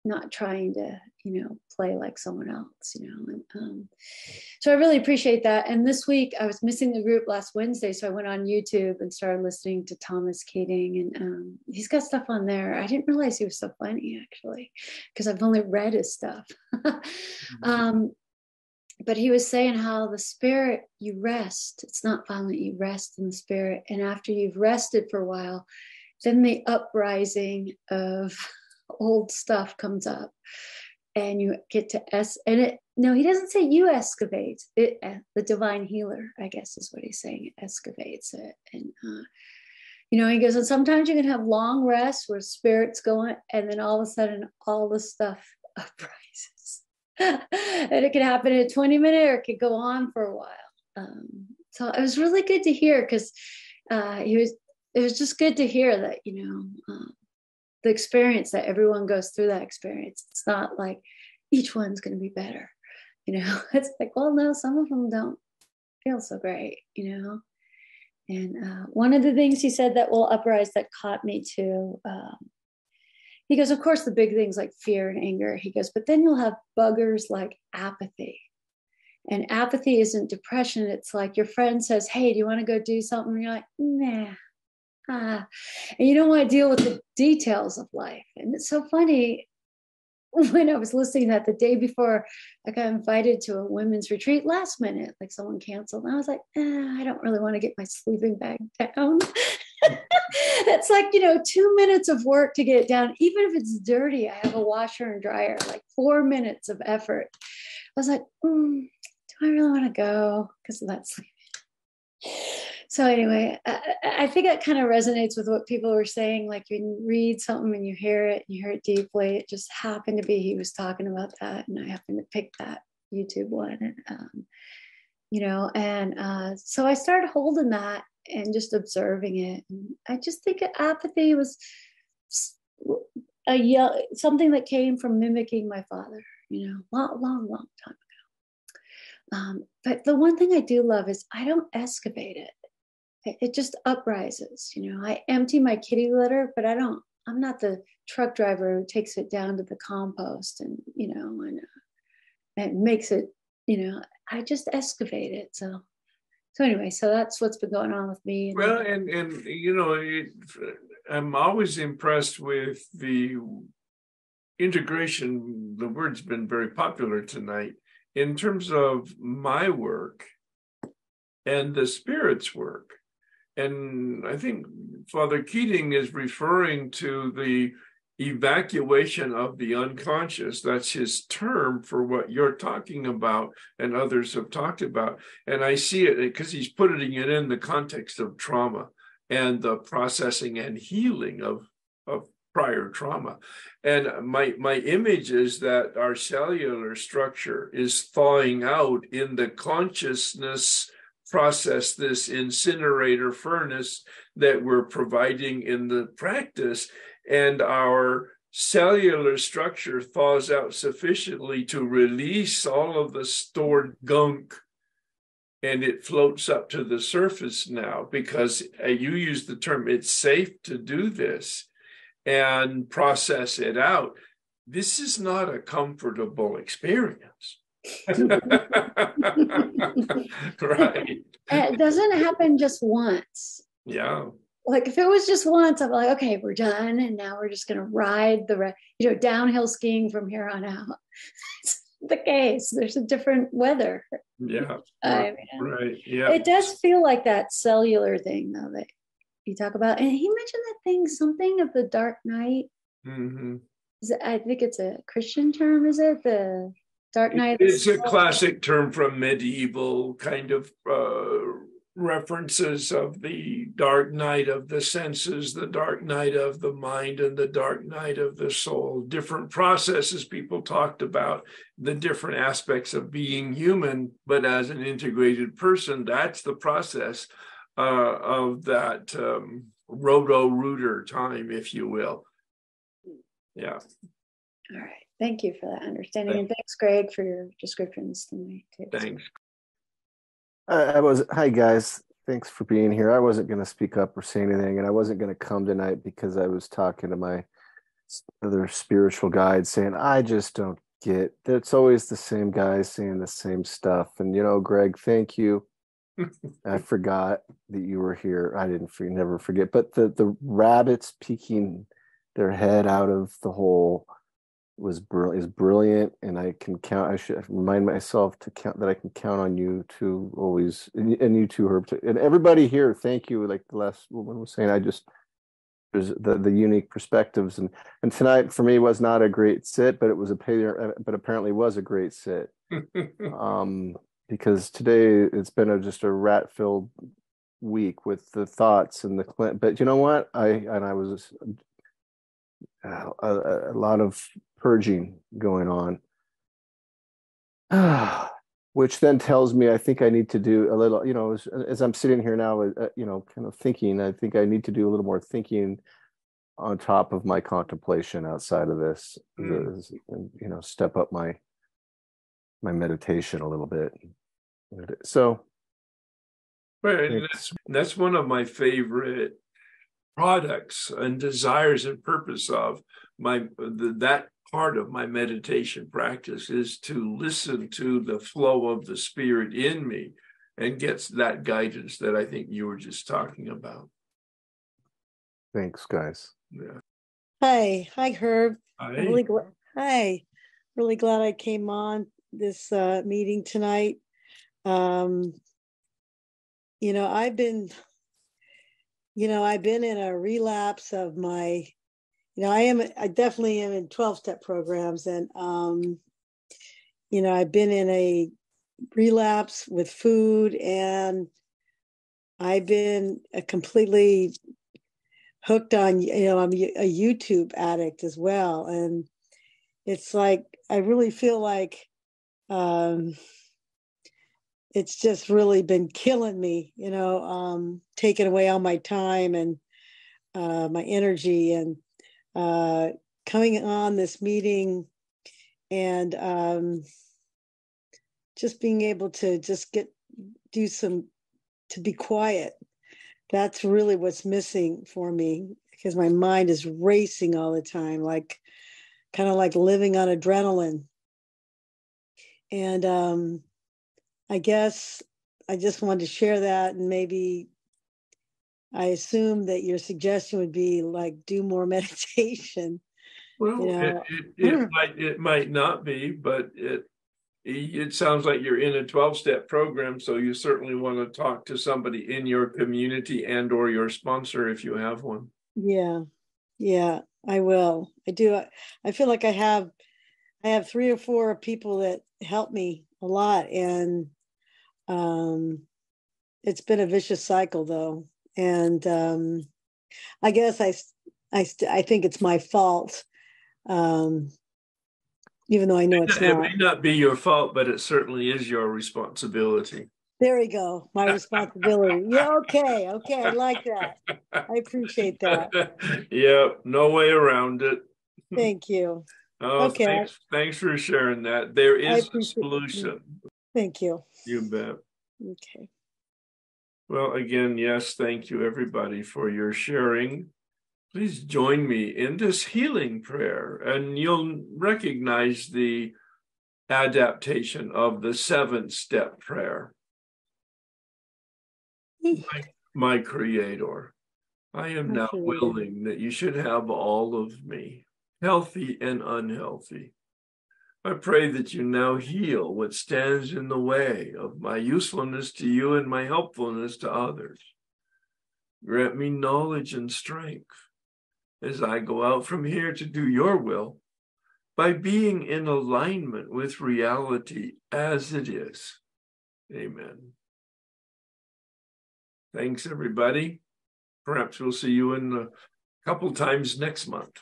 not trying to, play like someone else, So I really appreciate that. And this week I was missing the group last Wednesday, so I went on YouTube and started listening to Thomas Keating, and he's got stuff on there. I didn't realize he was so funny, actually, because I've only read his stuff. But he was saying how the spirit, you rest. It's not violent, you rest in the spirit. And after you've rested for a while, then the uprising of old stuff comes up, and you get to no, he doesn't say you excavate it. The divine healer, I guess, is what he's saying. It excavates it, and he goes, and sometimes you can have long rests where spirit's going, and then all of a sudden, all the stuff uprises, and it can happen in a 20-minute, or it could go on for a while. So it was really good to hear, because it was just good to hear that, the experience that everyone goes through that experience. It's not like each one's going to be better, it's like, well, no, some of them don't feel so great, And one of the things he said that will uprise that caught me too, he goes, of course, the big things like fear and anger, he goes, but then you'll have buggers like apathy. And apathy isn't depression. It's like your friend says, hey, do you want to go do something? And you're like, nah. And you don't want to deal with the details of life. And it's so funny, when I was listening to that the day before, I got invited to a women's retreat last minute, like someone canceled. And I was like, I don't really want to get my sleeping bag down. It's like, 2 minutes of work to get it down. Even if it's dirty, I have a washer and dryer, like 4 minutes of effort. I was like, do I really want to go because of that sleeping? So anyway, I think that kind of resonates with what people were saying. Like, when you read something and you hear it deeply. It just happened to be he was talking about that, and I happened to pick that YouTube one, and so I started holding that and just observing it. And I just think apathy was something that came from mimicking my father, long time ago. But the one thing I do love is I don't excavate it. It just uprises. I empty my kitty litter, but I'm not the truck driver who takes it down to the compost and makes it, I just excavate it. So anyway, so that's what's been going on with me. Well, and I'm always impressed with the integration. The word's been very popular tonight in terms of my work and the Spirit's work. And I think Father Keating is referring to the evacuation of the unconscious. That's his term for what you're talking about and others have talked about. And I see it because he's putting it in the context of trauma and the processing and healing of prior trauma. And my image is that our cellular structure is thawing out in the consciousness process, this incinerator furnace that we're providing in the practice, and our cellular structure thaws out sufficiently to release all of the stored gunk, and it floats up to the surface now, because you use the term, it's safe to do this and process it out. This is not a comfortable experience. Right. It doesn't happen just once. Yeah. Like, if it was just once, I'm like, okay, we're done, and now we're just going to ride downhill skiing from here on out. It's the case. There's a different weather. Yeah. Right. Yeah. It does feel like that cellular thing, though, that you talk about. And he mentioned that thing, something of the dark night. Mm-hmm. I think it's a Christian term. Is it the Dark Night? It's a classic term from medieval kind of references of the dark night of the senses, the dark night of the mind, and the dark night of the soul. Different processes people talked about, the different aspects of being human, but as an integrated person, that's the process of that roto-rooter time, if you will. Yeah. All right. Thank you for that understanding. And thanks, Greg, for your descriptions tonight, too. Thanks. Hi guys, thanks for being here. I wasn't going to speak up or say anything, and I wasn't going to come tonight because I was talking to my other spiritual guide saying, I just don't get, it's always the same guys saying the same stuff. And, you know, Greg, thank you. I forgot that you were here. I didn't never forget, but the rabbits peeking their head out of the hole is brilliant, and I can count. I should remind myself to count that I can count on you to always, and you too, Herb, and everybody here. Thank you. Like the last woman was saying, there's the unique perspectives, and tonight for me was not a great sit, but it was but apparently was a great sit. Because today it's been just a rat-filled week with the thoughts and but you know what? I was a lot of purging going on, which then tells me I think I need to do a little, you know, as I'm sitting here now, you know, kind of thinking, I think I need to do a little more thinking on top of my contemplation outside of this, and, you know, step up my meditation a little bit. So, right, and that's one of my favorite products and desires and purpose of that part of my meditation practice is to listen to the flow of the spirit in me and gets that guidance that I think you were just talking about. Thanks, guys. Yeah. Hi, Herb. Hi. Really glad I came on this meeting tonight. You know, I've been in a relapse of my, you know, I definitely am in 12-step programs, and you know, I've been in a relapse with food, and I've been completely hooked on, you know, I'm a YouTube addict as well, and it's like I really feel like it's just really been killing me, you know, taking away all my time and my energy, and coming on this meeting and just being able to just to be quiet. That's really what's missing for me, because my mind is racing all the time, like kind of like living on adrenaline. And I guess I just wanted to share that, and maybe I assume that your suggestion would be like do more meditation. Well, you know? it might not be, but it sounds like you're in a 12-step program, so you certainly want to talk to somebody in your community and or your sponsor if you have one. Yeah, I will. I do. I feel like I have 3 or 4 people that help me a lot, and it's been a vicious cycle though, and I guess I think it's my fault, even though I know it's not. It may not be your fault, but it certainly is your responsibility. There we go. My responsibility. Yeah. Okay. I like that. I appreciate that. Yeah. No way around it. Thank you. Oh, okay. Thanks for sharing that. There is a solution. Thank you. You bet. Okay. Well, again, yes, thank you everybody for your sharing. Please join me in this healing prayer, and you'll recognize the adaptation of the 7-step prayer. My Creator, I am now willing that you should have all of me, healthy and unhealthy. I pray that you now heal what stands in the way of my usefulness to you and my helpfulness to others. Grant me knowledge and strength as I go out from here to do your will, by being in alignment with reality as it is. Amen. Thanks, everybody. Perhaps we'll see you in a couple times next month.